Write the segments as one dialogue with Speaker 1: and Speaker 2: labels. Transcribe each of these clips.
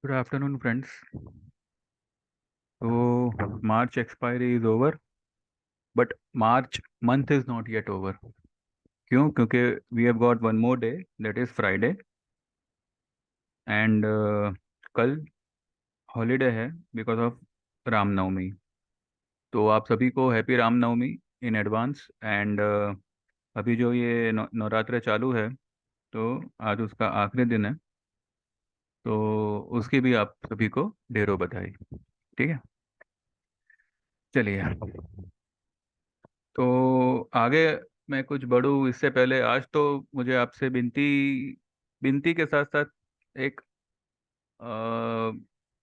Speaker 1: Good afternoon, friends. So, March expiry is over, but March month is not yet over. क्यों? क्योंकि we have got one more day, that is Friday, and कल holiday है because of Ramnavami. तो आप सभी को happy Ramnavami in advance. And अभी जो ये नवरात्र चालू है, तो आज उसका आखिरी दिन है, तो उसकी भी आप सभी को ढेरों बधाई। ठीक है, चलिए। तो आगे मैं कुछ बढ़ूँ इससे पहले, आज तो मुझे आपसे विनती विनती के साथ साथ एक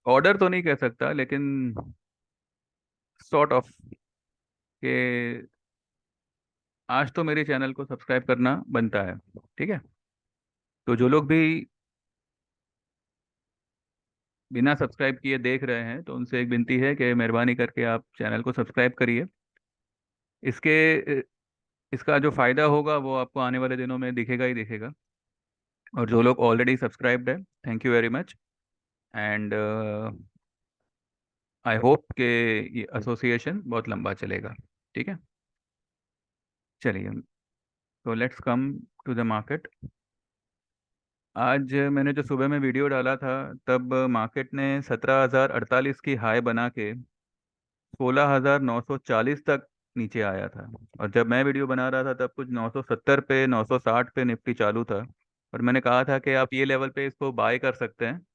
Speaker 1: ऑर्डर तो नहीं कह सकता, लेकिन सॉर्ट ऑफ के आज तो मेरे चैनल को सब्सक्राइब करना बनता है। ठीक है, तो जो लोग भी बिना सब्सक्राइब किए देख रहे हैं, तो उनसे एक विनती है कि मेहरबानी करके आप चैनल को सब्सक्राइब करिए। इसके इसका जो फायदा होगा वो आपको आने वाले दिनों में दिखेगा ही दिखेगा। और जो लोग ऑलरेडी सब्सक्राइब्ड है, thank you very much. And I hope कि ये एसोसिएशन बहुत लंबा चलेगा। ठीक है, चलिए। तो let's come to the market. आज मैंने जो सुबह में वीडियो डाला था, तब मार्केट ने 17,048 की हाई बना के 16,940 तक नीचे आया था। और जब मैं वीडियो बना रहा था तब कुछ 970 पे, 960 पे निफ्टी चालू था। और मैंने कहा था कि आप ये लेवल पे इसको बाय कर सकते हैं।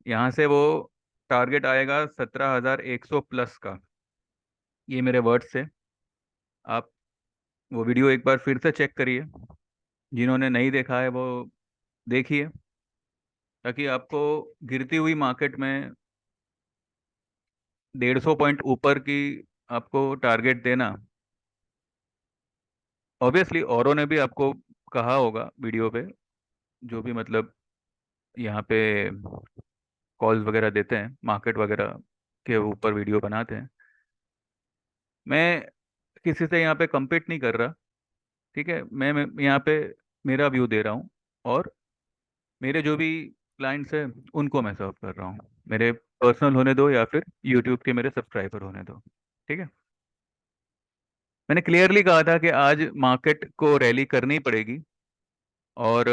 Speaker 1: यहाँ से वो टारगेट आएगा 17,100 प्लस का। ये मेरे वर्ड्स से। आप वो वीडियो एक बार फिर से चेक करिए, जिन्होंने नहीं देखा है वो देखिए, ताकि आपको गिरती हुई मार्केट में 150 पॉइंट ऊपर की आपको टारगेट देना। ऑब्वियसली औरों ने भी आपको कहा होगा वीडियो पे, जो भी मतलब यहाँ पे कॉल्स वगैरह देते हैं, मार्केट वगैरह के ऊपर वीडियो बनाते हैं। मैं किसी से यहाँ पे compete नहीं कर रहा। ठीक है, मैं यहाँ पे मेरा व्यू दे रहा हूँ। और मेरे जो भी क्लाइंट्स हैं उनको मैं सर्व कर रहा हूँ, मेरे पर्सनल होने दो या फिर यूट्यूब के मेरे सब्सक्राइबर होने दो। ठीक है, मैंने क्लियरली कहा था कि आज मार्केट को रैली करनी पड़ेगी। और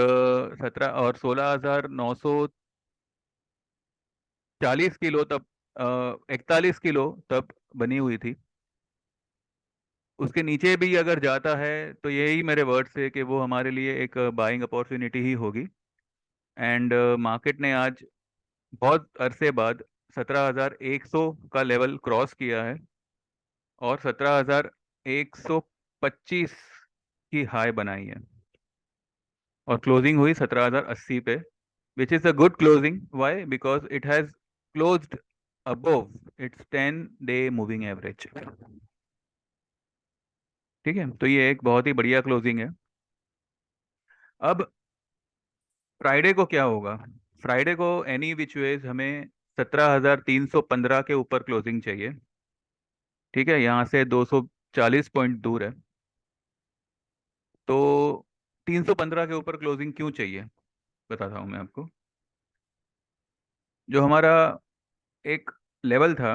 Speaker 1: 16,940 किलो तब, 41 किलो तब बनी हुई थी। उसके नीचे भी अगर जाता है तो यही मेरे वर्ड से कि वो हमारे लिए एक बाइंग अपॉर्चुनिटी ही होगी। एंड मार्केट ने आज बहुत अरसे बाद 17,100 का लेवल क्रॉस किया है और 17,125 की हाई बनाई है। और क्लोजिंग हुई 17,080 पे, which is a good closing. Why? Because it has closed above its 10 day moving average. ठीक है, तो ये एक बहुत ही बढ़िया क्लोजिंग है। अब फ्राइडे को क्या होगा? फ्राइडे को एनी विच वेज हमें 17,315 के ऊपर क्लोजिंग चाहिए। ठीक है, यहाँ से 240 पॉइंट दूर है। तो 315 के ऊपर क्लोजिंग क्यों चाहिए, बताता हूँ मैं आपको। जो हमारा एक लेवल था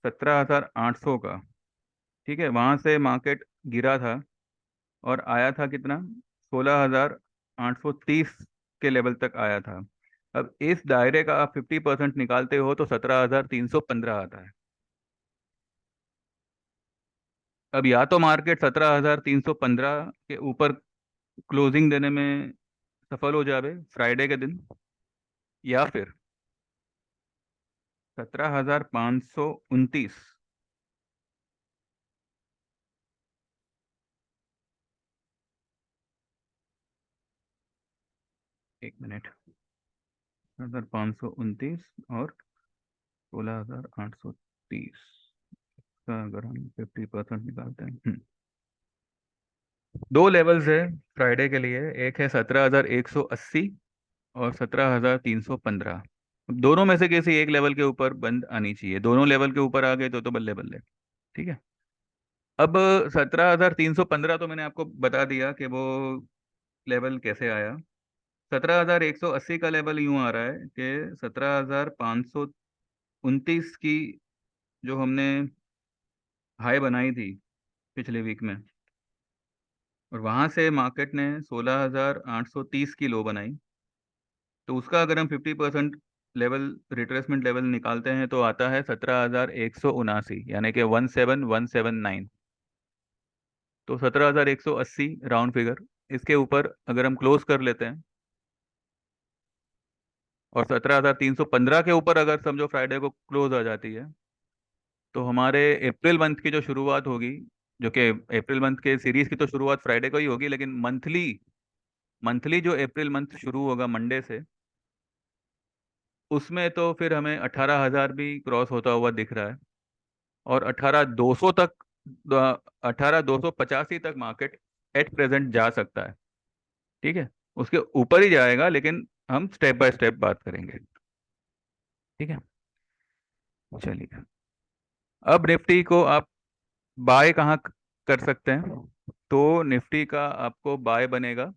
Speaker 1: 17,800 का, ठीक है, वहाँ से मार्केट गिरा था और आया था कितना? 16,830 के लेवल तक आया था। अब इस दायरे का आप 50% निकालते हो तो 17,315 आता है। अब या तो मार्केट 17,315 के ऊपर क्लोजिंग देने में सफल हो जावे फ्राइडे के दिन, या फिर 17,529। 1 मिनट। 17,529 और 16,830 का अगर हम 50% निकालते हैं, दो लेवल्स है फ्राइडे के लिए। एक है 17,180 और 17,315। दोनों में से किसी एक लेवल के ऊपर बंद आनी चाहिए। दोनों लेवल के ऊपर आ गए तो बल्ले बल्ले। ठीक है। अब 17,315 तो मैंने आपको बता दिया कि वो लेवल कैसे आया। 17,180 का लेवल यूं आ रहा है कि 17,529 की जो हमने हाई बनाई थी पिछले वीक में, और वहां से मार्केट ने 16,830 की लो बनाई। तो उसका अगर हम 50% लेवल, रिट्रेसमेंट लेवल निकालते हैं तो आता है 17,179, यानी कि 17,179। तो 17,180 राउंड फिगर, इसके ऊपर अगर हम क्लोज कर लेते हैं, और 17,315 के ऊपर अगर समझो फ्राइडे को क्लोज आ जाती है, तो हमारे अप्रैल मंथ की जो शुरुआत होगी, जो कि अप्रैल मंथ के सीरीज की तो शुरुआत फ्राइडे को ही होगी, लेकिन मंथली मंथली जो अप्रैल मंथ शुरू होगा मंडे से, उसमें तो फिर हमें 18,000 भी क्रॉस होता हुआ दिख रहा है। और 18,200 तक, 18,285 तक मार्केट एट प्रेजेंट जा सकता है। ठीक है, उसके ऊपर ही जाएगा, लेकिन हम स्टेप बाय स्टेप बात करेंगे। ठीक है, चलिए। अब निफ्टी को आप बाय कहाँ कर सकते हैं? तो निफ्टी का आपको बाय बनेगा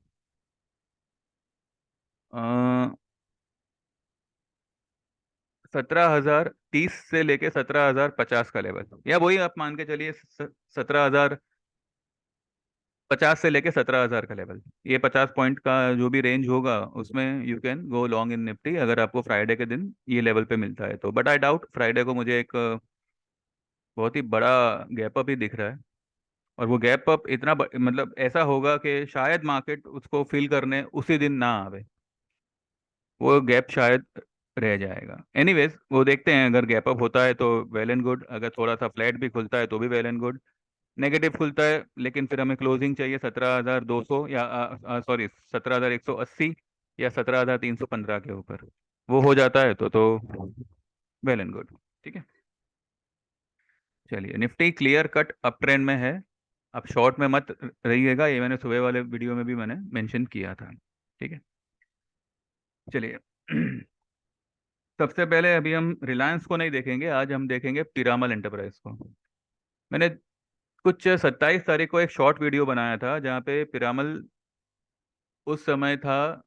Speaker 1: 17,030 से लेके 17,050 का लेवल, या वही आप मान के चलिए 17,050 से लेके 17,000 का लेवल। ये 50 पॉइंट का जो भी रेंज होगा उसमें you can go long in Nifty, अगर आपको फ्राइडे के दिन ये लेवल पे मिलता है तो। बट आई डाउट, फ्राइडे को मुझे एक बहुत ही बड़ा गैप अप ही दिख रहा है। और वो गैप अप इतना मतलब ऐसा होगा कि शायद मार्केट उसको फिल करने उसी दिन ना आवे, वो गैप शायद रह जाएगा। एनीवेज, वो देखते हैं, अगर गैप अप होता है तो वेल एंड गुड, अगर थोड़ा सा फ्लैट भी खुलता है तो भी वेल एंड गुड। नेगेटिव खुलता है लेकिन फिर हमें क्लोजिंग चाहिए 17,200 या सॉरी 17,180 या 17,315 के ऊपर। वो हो जाता है तो वेल एंड गुड। ठीक है, चलिए। Nifty clear cut up trend में है, आप शॉर्ट में मत रहिएगा, ये मैंने सुबह वाले वीडियो में भी मैंने मेंशन किया था। ठीक है, चलिए। सबसे पहले अभी हम रिलायंस को नहीं देखेंगे, आज हम देखेंगे पीरामल एंटरप्राइज को। मैंने कुछ 27 तारीख को एक शॉर्ट वीडियो बनाया था जहाँ पे पीरामल उस समय था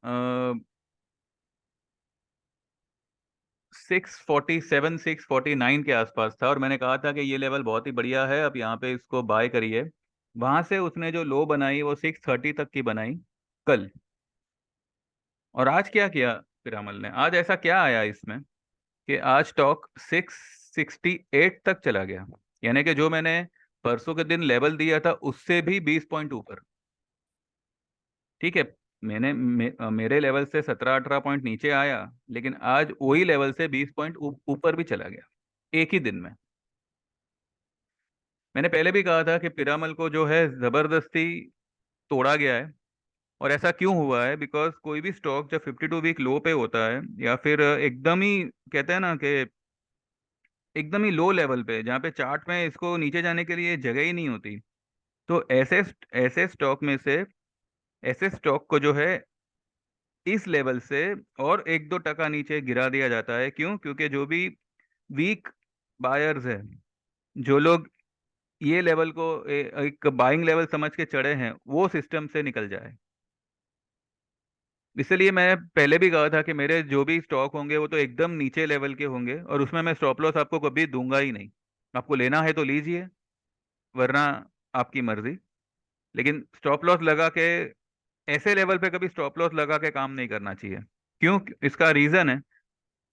Speaker 1: 647 649 के आसपास था, और मैंने कहा था कि ये लेवल बहुत ही बढ़िया है, अब यहाँ पे इसको बाय करिए। वहां से उसने जो लो बनाई वो 630 तक की बनाई कल। और आज क्या किया पीरामल ने? आज ऐसा क्या आया इसमें कि आज स्टॉक 668 तक चला गया, यानी कि जो मैंने परसों के दिन लेवल दिया था उससे भी 20 पॉइंट ऊपर। ठीक है, मेरे लेवल से 17-18 पॉइंट नीचे आया, लेकिन आज वही लेवल से 20 पॉइंट ऊपर भी चला गया एक ही दिन में। मैंने पहले भी कहा था कि पिरामल को जो है जबरदस्ती तोड़ा गया है। और ऐसा क्यों हुआ है? बिकॉज कोई भी स्टॉक जब 52 वीक लो पे होता है, या फिर एकदम ही कहते हैं ना कि एकदम ही लो लेवल पे, जहाँ पे चार्ट में इसको नीचे जाने के लिए जगह ही नहीं होती, तो ऐसे स्टॉक में से, ऐसे स्टॉक को जो है इस लेवल से और 1-2 टका नीचे गिरा दिया जाता है। क्यों? क्योंकि जो भी वीक बायर्स है, जो लोग ये लेवल को एक बाइंग लेवल समझ के चढ़े हैं, वो सिस्टम से निकल जाए। इसलिए मैं पहले भी कहा था कि मेरे जो भी स्टॉक होंगे वो तो एकदम नीचे लेवल के होंगे, और उसमें मैं स्टॉप लॉस आपको कभी दूंगा ही नहीं। आपको लेना है तो लीजिए, वरना आपकी मर्जी। लेकिन स्टॉप लॉस लगा के, ऐसे लेवल पे कभी स्टॉप लॉस लगा के काम नहीं करना चाहिए। क्यों? इसका रीजन है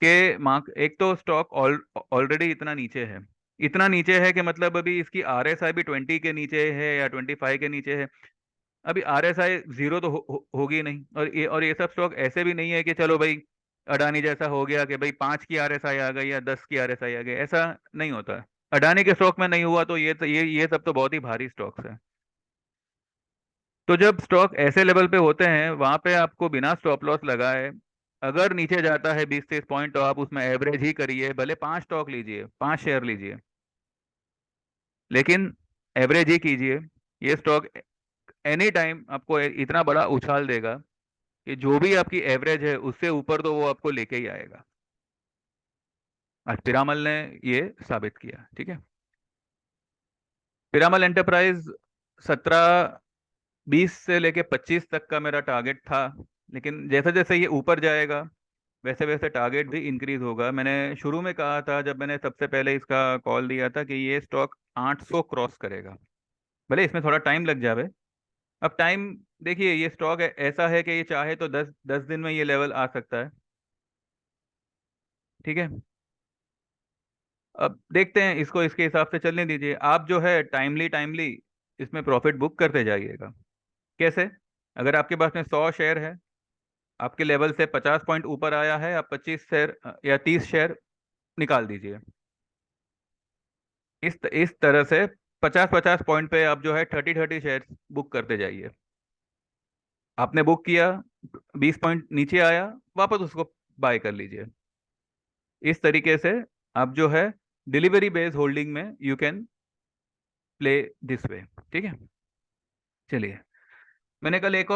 Speaker 1: कि मार्क, एक तो स्टॉक ऑलरेडी इतना नीचे है, इतना नीचे है कि मतलब अभी इसकी आरएसआई भी 20 के नीचे है या 25 के नीचे है। अभी आरएसआई जीरो तो होगी नहीं। और ये सब स्टॉक ऐसे भी नहीं है कि चलो भाई अडानी जैसा हो गया कि भाई 5 की आरएसआई आ गई या 10 की आरएसआई आ गई, ऐसा नहीं होता है। अडानी के स्टॉक में नहीं हुआ तो ये सब तो बहुत ही भारी स्टॉक्स है। तो जब स्टॉक ऐसे लेवल पे होते हैं, वहां पे आपको बिना स्टॉप लॉस लगाए, अगर नीचे जाता है 20-30 पॉइंट, तो आप उसमें एवरेज ही करिए, भले 5 स्टॉक लीजिए, 5 शेयर लीजिए, लेकिन एवरेज ही कीजिए। ये स्टॉक एनी टाइम आपको इतना बड़ा उछाल देगा कि जो भी आपकी एवरेज है उससे ऊपर तो वो आपको लेके ही आएगा। आज पिरामल ने ये साबित किया। ठीक है, पिरामल एंटरप्राइज 17-20 से लेके 25 तक का मेरा टारगेट था, लेकिन जैसे जैसे ये ऊपर जाएगा वैसे वैसे टारगेट भी इंक्रीज होगा। मैंने शुरू में कहा था, जब मैंने सबसे पहले इसका कॉल दिया था, कि ये स्टॉक 800 क्रॉस करेगा। भले इसमें थोड़ा टाइम लग जावे। अब टाइम, देखिए ये स्टॉक ऐसा है कि ये चाहे तो 10 10 दिन में ये लेवल आ सकता है। ठीक है। अब देखते हैं इसको, इसके हिसाब से चलने दीजिए। आप जो है टाइमली टाइमली इसमें प्रॉफिट बुक करते जाइएगा। कैसे? अगर आपके पास में 100 शेयर है, आपके लेवल से 50 पॉइंट ऊपर आया है, आप 25 शेयर या 30 शेयर निकाल दीजिए। इस तरह से 50 50 पॉइंट पे आप जो है 30 30 शेयर बुक करते जाइए। आपने बुक किया, 20 पॉइंट नीचे आया, वापस उसको बाय कर लीजिए। इस तरीके से आप जो है डिलीवरी बेस्ड होल्डिंग में you can play this way. ठीक है। चलिए, मैंने कल एक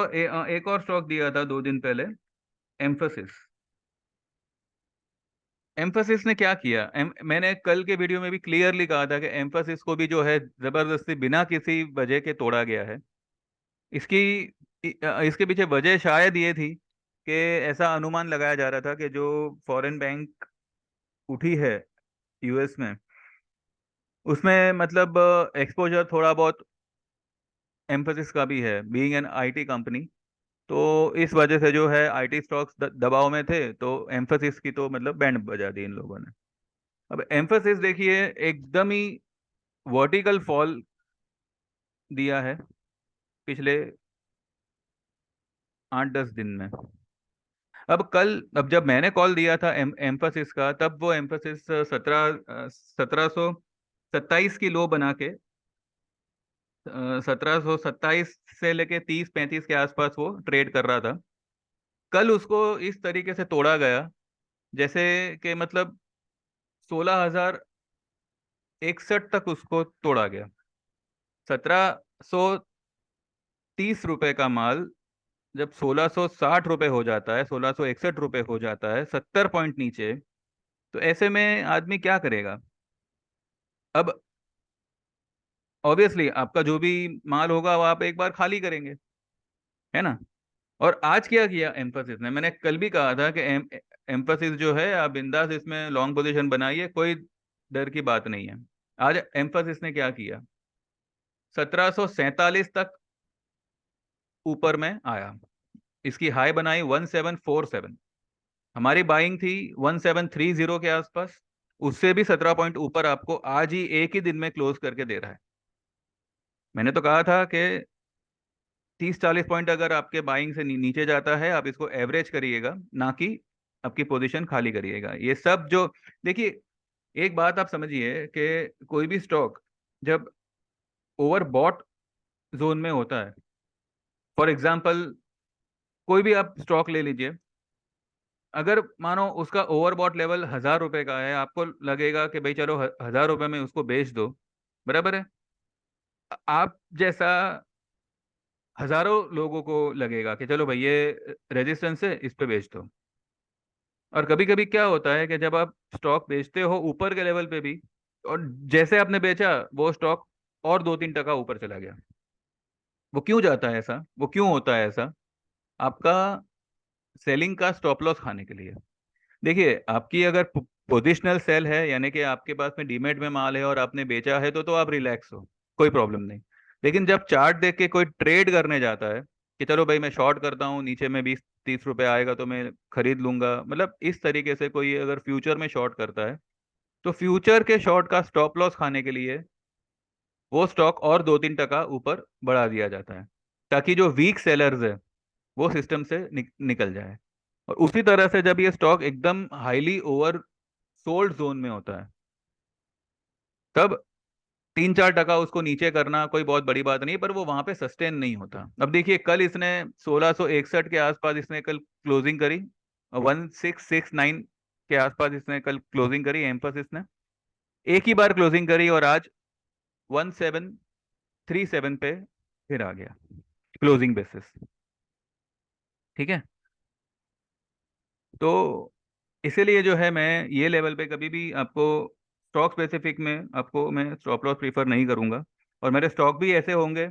Speaker 1: और स्टॉक दिया था 2 दिन पहले, एम्फोसिस। एम्फोसिस ने क्या किया? मैंने कल के वीडियो में भी क्लियरली कहा था कि एम्फोसिस को भी जो है जबरदस्ती बिना किसी वजह के तोड़ा गया है। इसकी इसके पीछे वजह शायद ये थी कि ऐसा अनुमान लगाया जा रहा था कि जो फॉरेन बैंक उठी है यूएस में, उसमें मतलब एक्सपोजर थोड़ा बहुत एम्फोसिस का भी है, बीइंग एन आईटी कंपनी। तो इस वजह से जो है आईटी स्टॉक्स दबाव में थे, तो एम्फोसिस की तो मतलब बैंड बजा दी इन लोगों ने। अब एम्फोसिस देखिए एकदम ही वर्टिकल फॉल दिया है पिछले 8 10 दिन में। अब जब मैंने कॉल दिया था एम्फोसिस का, तब वो एम्फोसिस 1727 की लो बना के 1727 से लेके 30 35 के आसपास वो ट्रेड कर रहा था। कल उसको इस तरीके से तोड़ा गया जैसे कि मतलब 16,061 तक उसको तोड़ा गया। 1730 रुपए का माल जब 1660 रुपए हो जाता है, 1661 रुपए हो जाता है, 70 पॉइंट नीचे, तो ऐसे में आदमी क्या करेगा? अब ऑब्वियसली आपका जो भी माल होगा वो आप एक बार खाली करेंगे, है ना? और आज क्या किया एम्फोसिस ने? मैंने कल भी कहा था कि एम्फोसिस जो है, आप बिंदास इसमें लॉन्ग पोजीशन बनाइए, कोई डर की बात नहीं है। आज एम्फोसिस ने क्या किया? 1747 तक ऊपर में आया, इसकी हाई बनाई 1747। हमारी बाइंग थी 1730 के आसपास। उससे भी 17 पॉइंट ऊपर आपको आज ही एक ही दिन में क्लोज करके दे रहा है। मैंने तो कहा था कि 30 40 पॉइंट अगर आपके बाइंग से नीचे जाता है, आप इसको एवरेज करिएगा, ना कि आपकी पोजीशन खाली करिएगा। ये सब जो, देखिए एक बात आप समझिए कि कोई भी स्टॉक जब ओवरबॉट जोन में होता है, फॉर एग्जांपल कोई भी आप स्टॉक ले लीजिए, अगर मानो उसका ओवरबॉट लेवल 1,000 रुपए का है, आपको लगेगा कि भाई चलो 1,000 रुपए में उसको बेच दो, बराबर है। आप जैसा हजारों लोगों को लगेगा कि चलो भाई ये रेजिस्टेंस है, इस पे बेच दो। और कभी कभी क्या होता है कि जब आप स्टॉक बेचते हो ऊपर के लेवल पे भी, और जैसे आपने बेचा वो स्टॉक और 2 3 टका ऊपर चला गया। वो क्यों जाता है ऐसा? वो क्यों होता है ऐसा? आपका सेलिंग का स्टॉप लॉस खाने के लिए। देखिए आपकी अगर पोजिशनल सेल है, यानी कि आपके पास में डीमेट में माल है और आपने बेचा है, तो आप रिलैक्स हो, कोई प्रॉब्लम नहीं। लेकिन जब चार्ट देख के कोई ट्रेड करने जाता है कि चलो भाई मैं शॉर्ट करता हूँ, नीचे में 20 30 रुपए आएगा तो मैं खरीद लूंगा, मतलब इस तरीके से कोई अगर फ्यूचर में शॉर्ट करता है, तो फ्यूचर के शॉर्ट का स्टॉप लॉस खाने के लिए वो स्टॉक और 2 3 टका ऊपर बढ़ा दिया जाता है, ताकि जो वीक सेलर्स है वो सिस्टम से निकल जाए। और उसी तरह से जब ये स्टॉक एकदम हाईली ओवर सोल्ड जोन में होता है, तब 3 4 टका उसको नीचे करना कोई बहुत बड़ी बात नहीं, पर वो वहां पे सस्टेन नहीं होता। अब देखिए कल इसने 1661 के आसपास इसने कल क्लोजिंग करी, 1669 के आसपास इसने कल क्लोजिंग करी एम्फोसिस ने। एक ही बार क्लोजिंग करी और आज 1737 पे फिर आ गया क्लोजिंग बेसिस। ठीक है। तो इसीलिए जो है मैं ये लेवल पे कभी भी आपको स्टॉक स्पेसिफिक में आपको मैं स्टॉप लॉस प्रीफर नहीं करूंगा। और मेरे स्टॉक भी ऐसे होंगे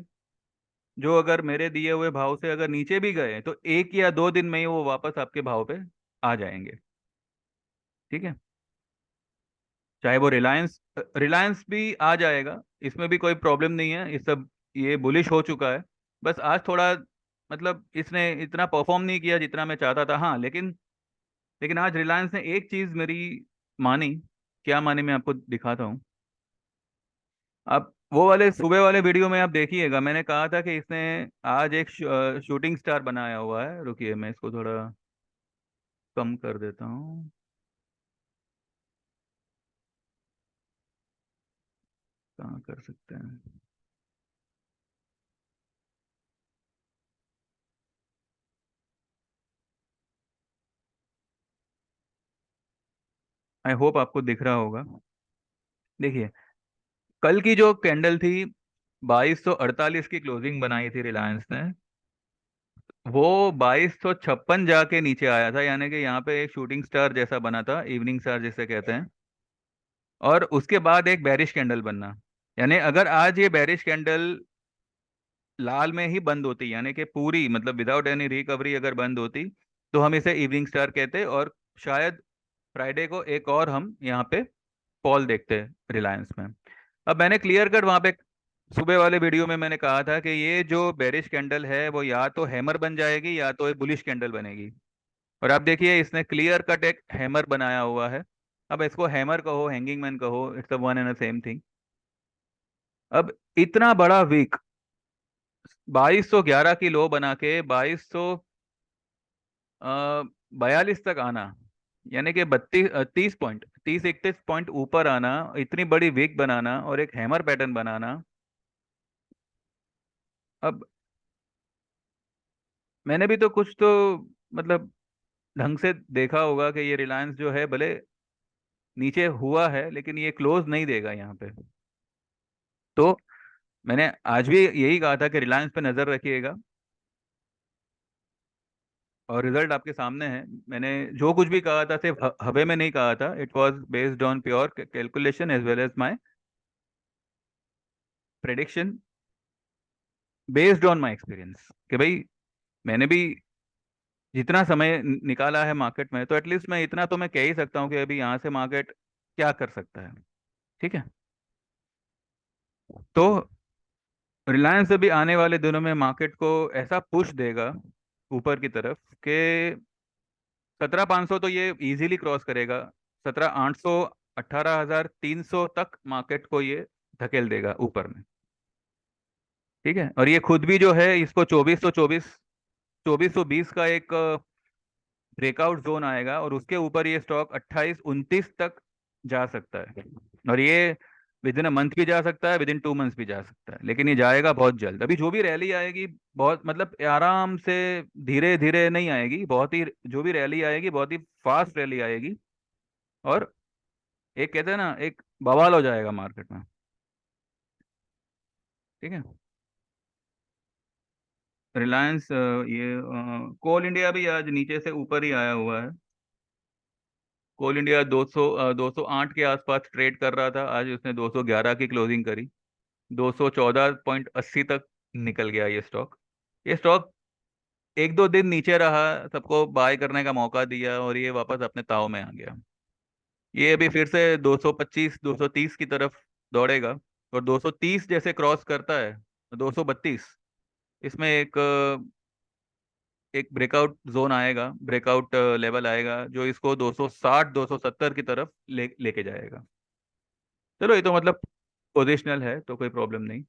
Speaker 1: जो अगर मेरे दिए हुए भाव से अगर नीचे भी गए तो 1 या 2 दिन में ही वो वापस आपके भाव पे आ जाएंगे। ठीक है। चाहे वो रिलायंस, रिलायंस भी आ जाएगा, इसमें भी कोई प्रॉब्लम नहीं है, ये सब ये बुलिश हो चुका है। बस आज थोड़ा मतलब इसने इतना परफॉर्म नहीं किया जितना मैं चाहता था। हाँ, लेकिन लेकिन आज रिलायंस ने एक चीज मेरी मानी। क्या मानी, मैं आपको दिखाता हूँ। आप वो वाले सुबह वाले वीडियो में आप देखिएगा, मैंने कहा था कि इसने आज एक शूटिंग स्टार बनाया हुआ है। रुकिए, मैं इसको थोड़ा कम कर देता हूँ। कहाँ कर सकते हैं। आई होप आपको दिख रहा होगा। देखिए, कल की जो कैंडल थी, 2248 की क्लोजिंग बनाई थी रिलायंस ने। वो 2256 जाके नीचे आया था, यानी कि यहाँ पे एक शूटिंग स्टार जैसा बना था, इवनिंग स्टार जिसे कहते हैं। और उसके बाद एक बेरिश कैंडल बनना, यानी अगर आज ये बेरिश कैंडल लाल में ही बंद होती, यानी कि पूरी मतलब विदाउट एनी रिकवरी अगर बंद होती, तो हम इसे इवनिंग स्टार कहते और शायद फ्राइडे को एक और हम यहाँ पे फॉल देखते रिलायंस में। अब मैंने क्लियर कट वहां पे सुबह वाले वीडियो में मैंने कहा था कि ये जो बेरिश कैंडल है वो या तो हैमर बन जाएगी या तो एक बुलिश कैंडल बनेगी। और आप देखिए, इसने क्लियर कट एक हैमर बनाया हुआ है। अब इसको हैमर कहो, हैंगिंग मैन कहो, it's a one and same thing. अब इतना बड़ा वीक 2211 की लो बना के 2242 तक आना, यानी कि 30 पॉइंट, 30 31 पॉइंट ऊपर आना, इतनी बड़ी वीक बनाना और एक हैमर पैटर्न बनाना। अब मैंने भी तो कुछ तो मतलब ढंग से देखा होगा कि ये रिलायंस जो है भले नीचे हुआ है लेकिन ये क्लोज नहीं देगा यहाँ पे। तो मैंने आज भी यही कहा था कि रिलायंस पे नजर रखिएगा। और रिजल्ट आपके सामने है। मैंने जो कुछ भी कहा था सिर्फ हवा में नहीं कहा था, it was based on pure calculation as well as my prediction, based on my experience. कि भाई मैंने भी जितना समय निकाला है मार्केट में, तो एटलीस्ट मैं इतना तो मैं कह ही सकता हूँ कि अभी यहाँ से मार्केट क्या कर सकता है। ठीक है। तो रिलायंस अभी आने वाले दिनों में मार्केट को ऐसा पुश देगा ऊपर की तरफ कि 17,500 तो ये इजीली क्रॉस करेगा। 17,800, 18,300 तक मार्केट को ये धकेल देगा ऊपर में। ठीक है। और ये खुद भी जो है इसको 2420 का एक ब्रेकआउट जोन आएगा और उसके ऊपर ये स्टॉक 28-29 तक जा सकता है। और ये विद इन अ मंथ भी जा सकता है, विद इन 2 मंथ्स भी जा सकता है, लेकिन ये जाएगा बहुत जल्द। अभी जो भी रैली आएगी बहुत मतलब आराम से, धीरे धीरे नहीं आएगी, बहुत ही जो भी रैली आएगी बहुत ही फास्ट रैली आएगी। और एक कहते हैं ना, एक बवाल हो जाएगा मार्केट में। ठीक है। रिलायंस ये कोल इंडिया भी आज नीचे से ऊपर ही आया हुआ है। कोल इंडिया 208 के आसपास ट्रेड कर रहा था, आज उसने 211 की क्लोजिंग करी। 214.80 तक निकल गया ये स्टॉक। ये स्टॉक 1 2 दिन नीचे रहा, सबको बाय करने का मौका दिया और ये वापस अपने ताव में आ गया। ये अभी फिर से 225 230 की तरफ दौड़ेगा। और 230 जैसे क्रॉस करता है, 232, इसमें एक ब्रेकआउट जोन आएगा, ब्रेकआउट लेवल आएगा जो इसको 260 270 की तरफ लेके जाएगा। चलो, ये तो मतलब पोजिशनल है तो कोई प्रॉब्लम नहीं।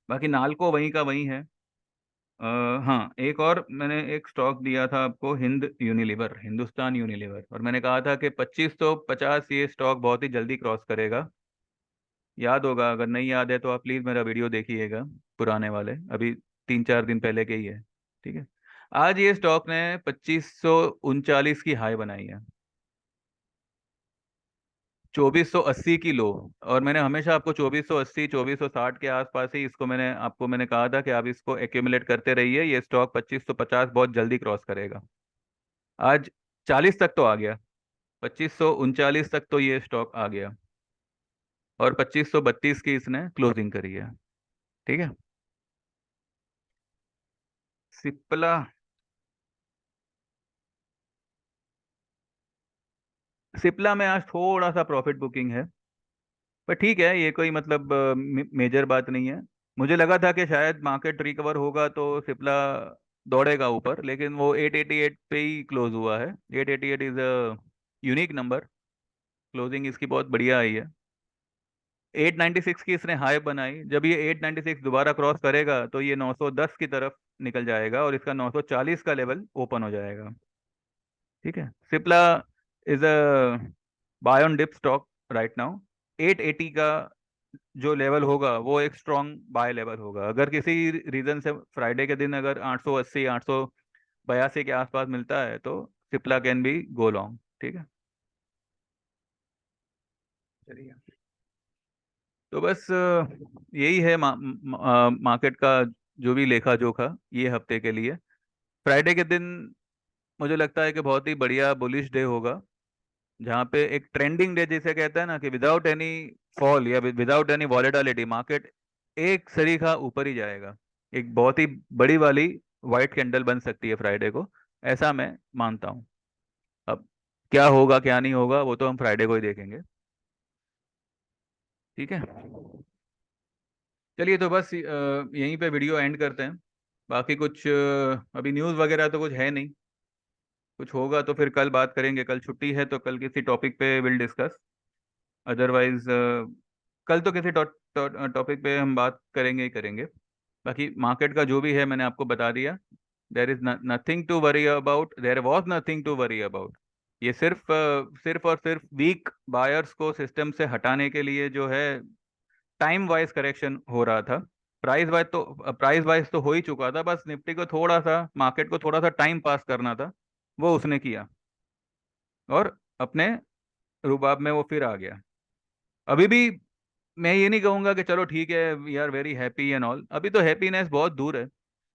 Speaker 1: बाकी नालको वहीं का वहीं है। अ, हाँ, एक और मैंने एक स्टॉक दिया था आपको, यूनिलीवर, हिंदुस्तान यूनिलीवर, और मैंने कहा था कि 2550 ये स्टॉक बहुत ही जल्दी क्रॉस करेगा। याद होगा, अगर नहीं याद है तो आप प्लीज़ मेरा वीडियो देखिएगा, पुराने वाले, अभी 3 4 दिन पहले के ही है। ठीक है। आज ये स्टॉक ने 2539 की हाई बनाई है, 2480 की लो। और मैंने हमेशा आपको 2480 2460 के आसपास ही इसको मैंने कहा था कि आप इसको एक्यूमुलेट करते रहिए, ये स्टॉक 2550 बहुत जल्दी क्रॉस करेगा। आज 40 तक तो आ गया, 2539 तक तो ये स्टॉक आ गया। और 2532 की इसने क्लोजिंग करी है। ठीक है। सिप्ला। सिप्ला में आज थोड़ा सा प्रॉफिट बुकिंग है, पर ठीक है, ये कोई मतलब मेजर बात नहीं है। मुझे लगा था कि शायद मार्केट रिकवर होगा तो सिप्ला दौड़ेगा ऊपर, लेकिन वो 888 पे ही क्लोज हुआ है। 888 is a unique number. Closing इसकी बहुत बढ़िया आई है। 896 की इसने हाई बनाई, जब ये 896 दोबारा क्रॉस करेगा तो ये 910 की तरफ निकल जाएगा और इसका 940 का लेवल ओपन हो जाएगा। ठीक है, Cipla is a buy on dip stock right now. 880 का जो लेवल होगा वो एक स्ट्रॉन्ग बाय लेवल होगा। अगर किसी रीजन से फ्राइडे के दिन अगर 880 882 के आसपास मिलता है तो Cipla can be go long. ठीक है, चलिए। तो बस यही है मार्केट का जो भी लेखा जोखा ये हफ्ते के लिए। फ्राइडे के दिन मुझे लगता है कि बहुत ही बढ़िया बुलिश डे होगा, जहाँ पे एक ट्रेंडिंग डे जिसे कहते हैं ना, कि विदाउट एनी फॉल या विदाउट एनी वॉलेटिलिटी मार्केट एक सरीखा ऊपर ही जाएगा। एक बहुत ही बड़ी वाली वाइट कैंडल बन सकती है फ्राइडे को, ऐसा मैं मानता हूँ। अब क्या होगा क्या नहीं होगा वो तो हम फ्राइडे को ही देखेंगे। ठीक है, चलिए तो बस यहीं पे वीडियो एंड करते हैं। बाकी कुछ अभी न्यूज़ वगैरह तो कुछ है नहीं। कुछ होगा तो फिर कल बात करेंगे, कल छुट्टी है तो कल किसी टॉपिक पे विल डिस्कस। अदरवाइज कल तो किसी टॉपिक पे हम बात करेंगे ही करेंगे। बाकी मार्केट का जो भी है मैंने आपको बता दिया। There is nothing to worry about, there was nothing to worry about. ये सिर्फ और सिर्फ वीक बायर्स को सिस्टम से हटाने के लिए जो है टाइम वाइज करेक्शन हो रहा था। प्राइस वाइज तो हो ही चुका था, बस निफ्टी को थोड़ा सा, मार्केट को थोड़ा सा टाइम पास करना था, वो उसने किया और अपने रुबाब में वो फिर आ गया। अभी भी मैं ये नहीं कहूंगा कि चलो ठीक है we are very happy and all, अभी तो हैप्पीनेस बहुत दूर है।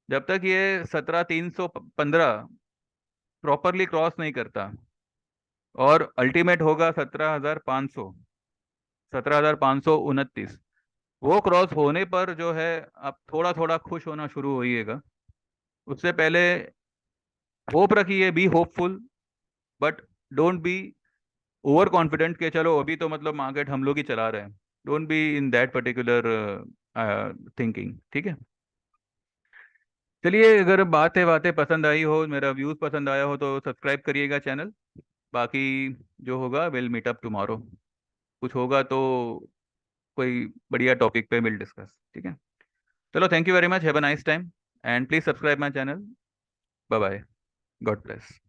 Speaker 1: जब तक ये 17,315 प्रॉपरली क्रॉस नहीं करता और अल्टीमेट होगा 17,529, वो क्रॉस होने पर जो है आप थोड़ा थोड़ा खुश होना शुरू होइएगा। उससे पहले होप रखिए, be hopeful, but don't be over confident के चलो अभी तो मतलब मार्केट हम लोग ही चला रहे हैं। Don't be in that particular thinking. ठीक है, चलिए, अगर बातें पसंद आई हो, मेरा व्यूज़ पसंद आया हो तो सब्सक्राइब करिएगा चैनल। बाकी जो होगा विल मीट अप टुमारो। कुछ होगा तो कोई बढ़िया टॉपिक पे विल डिस्कस। ठीक है, चलो, thank you very much, have a nice time and please subscribe my channel. Bye bye, God bless.